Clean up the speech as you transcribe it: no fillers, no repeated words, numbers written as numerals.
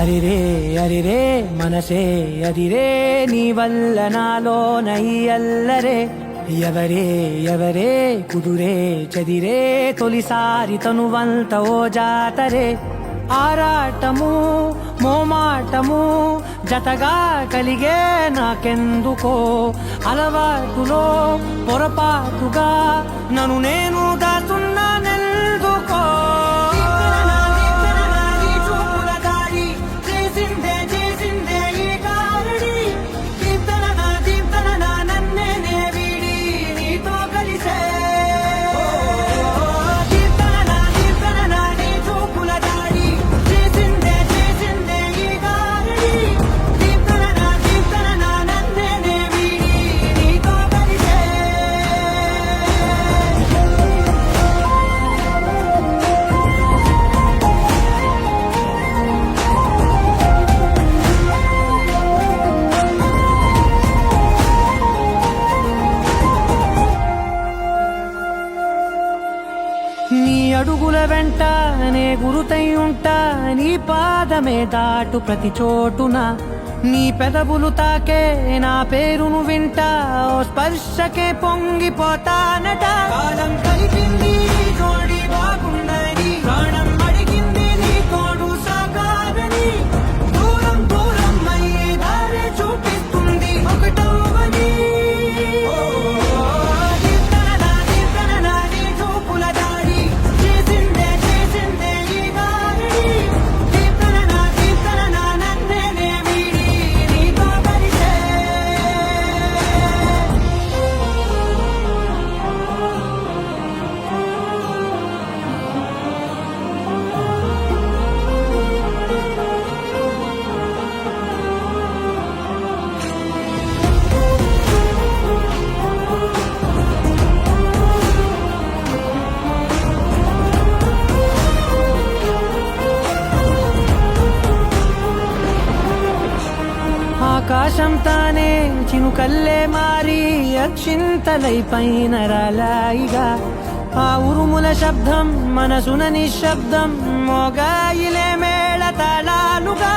అరిరే అరిరే మనసే అదిరే నీ వల్ల నాలోన ఈ అల్లరే ఎవరే ఎవరే కుదురే చదిరే తొలిసారి తనువంత ఓ జాతరే ఆరాటము మోమాటము జతగా కలిగే నాకెందుకో అలవాటులో పొరపాటుగా నన్ను నేను దాచున్నానెందుకో నీ అడుగుల వెంట నే గురుతై ఉంటా నీ పాదమే దాటు ప్రతి చోటున నీ పెదవులు తాకే నా పేరును వింటా ఓ స్పర్శకే పొంగిపోతానట కాలం కలిపింది జోడి బాగుందని ప్రాణం అడిగింది నీ తోడు సాగాలని దూరం దూరం అయ్యే దారి చూపిస్తుంది ఒకటవని ఆకాశం తానే చినుకల్లే మారి అక్షింతలై పైన రాలాయిగా ఆ ఉరుముల శబ్దం మనసున నిశ్శబ్దం మోగాయిలే మేళ తాళాలుగా